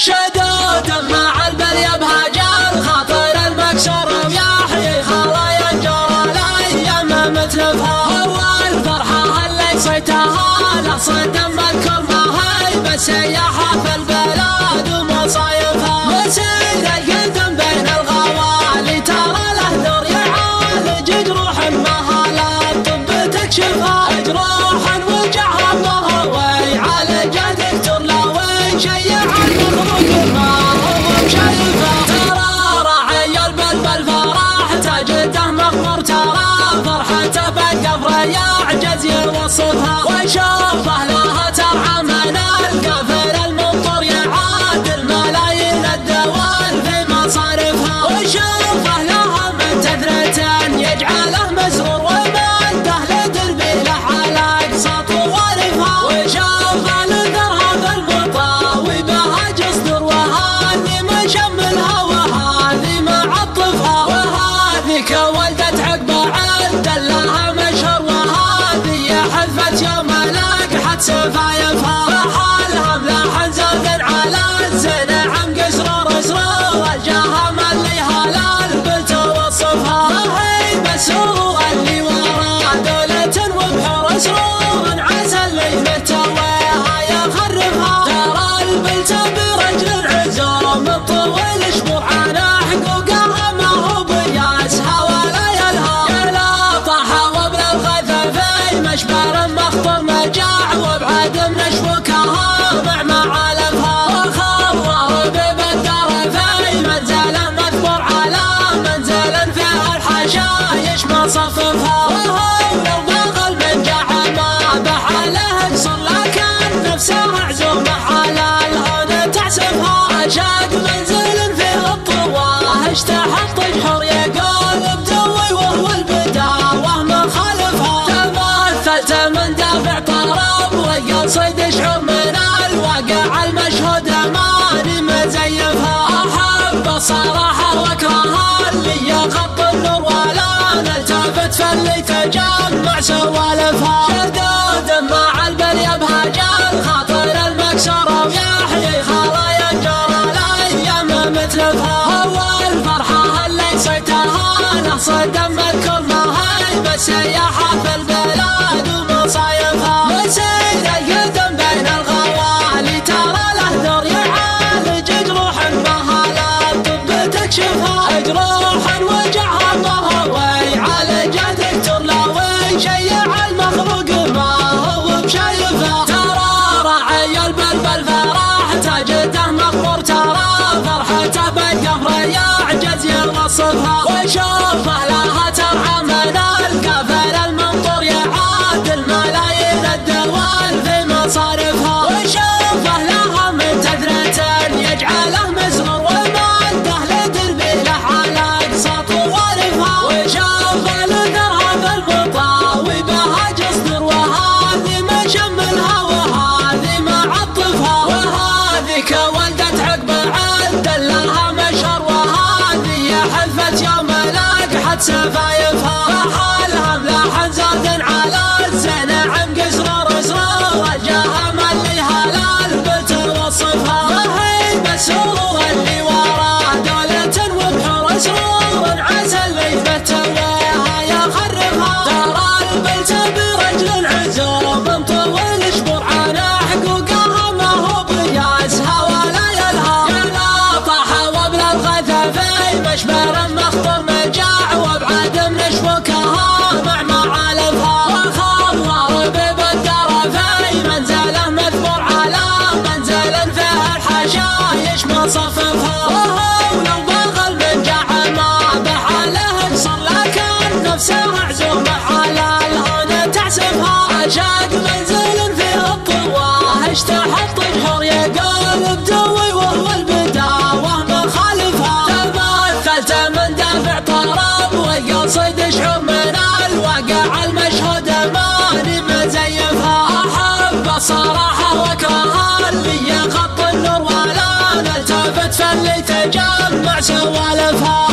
شدود مع البلي بهاجر خاطر المكسور ويحيي خلايا جرى الايام متلفها. والفرحه اللي صيتها لا صدم الكل ما هي بس سياحه في البلاد ومصايفها. مسير القدم بين الغوالي ترى له دور يعالج جروح المهالات طب تكشفها. جروح وجعها الله ويعالج دكتور لو يشيع المخلوق ما هو مشايفها. ترى راعي البلبل فرح تجده مغمور ترى فرحته بالقبر يعجز يوصفها. وشوفه لها ترعى من القفل المنطر يعادل ملايين الدوال في مصارفها. وشوفه لها من تثرة يجعله مسرور ومده لدربي له على اقصى طوالفها. وشوفه لثرها في البطاوي بها جصدر وهذه مشملها وهذه معطفها. وهذيك ولدت عقبه عند لها مشهور وهذه حذفت يوم لقحت سفايفها. فحالها ملاح زود على الزين عم قسرور اسرور الجاها مليها للبل توصفها. هي مسرور اللي ورا دولة وبحور اسرور عسى اللي متويها يخرفها. ترى البلت برجل عزوم الطول شمور على حقوقها ما هو بياسها ولا يلها. يا طاحة وابن الغثفي مشبر مخطر مجاع وبعدم نشوكها مع معالفها. وخضر ببدر في منزل مذكور على منزل فيها الحشايش مصففها. وهو لو باغل من جاع ما بحاله قصر لكن نفسه عزومه على الهون تعسفها. عشاق منزل فيه الطواه اشتحط جحر يقول بدوي وهو البداوه مخالفها. تمثلت من دافع طرب وقصد شعور من الواقع المشهود ماني مزيفها. احب الصراحه واكره اللي يغطي النور ولا نلتفت فاللي تجمع سوالفها. شدود مع البلي بهاجر خاطر المكسور ويحيي خلايا جرى الايام متلفها. والفرحه اللي صيتها له صدم الكل ما هي بس سياحه في البلاد ومصايفها. مسير القدم بين الغوالي ترى له دور يعالج جروح المهالات طب تكشفها. جروح وجعها الله ويعالج دكتور لو يشيع المخلوق ما هو بشايفها. ترى راعي البلبل فرح تجده مغمور ترى فرحته بالقبر يعجز يوصفها. وشوفه لها ترعى من القفل المنطر يعادل ملايين الدوال في مصارفها. وشوفه لها من تثرة يجعله مسرور ومده لدربي له على اقصى طوالفها. وشوفه لثرها في البطاوي بها جصدر وهذه مشملها وهذه معطفها. وهذيك ولدت عقبه عند لها مشهور وهذه حذفت يوم لقحت سفايفها. فحالها ملاح زود على الزين عم قسرور اسرور الجاها مليها للبل توصفها. هي مسرور اللي ورا دولة وبحور اسرور عسى اللي متويها يخرفها. ترى البلت برجل عزوم طول شمور على حقوقها ما هو بياسها ولا يلها. يا طاحة وابن الغثفي مشبر مخطر مجاع وبعدم نشوكها مع معالفها. وخضر ببدر في منزله مذكور على منزل فيها الحشايش مصففها. وهو لو باغل من جاع ما بحاله قصر لكن نفسه عزومه على الهون تعسفها. عشاق منزل فيه الطواه اشتحط جحر يقول بدوي وهو البداوه مخالفها. تمثلت من دافع طرب وقصد شعور من الواقع المشهود ماني مزيفها. احب الصراحه واكره اللي يغطي النور ولا نلتفت فاللي تجمع سوالفها.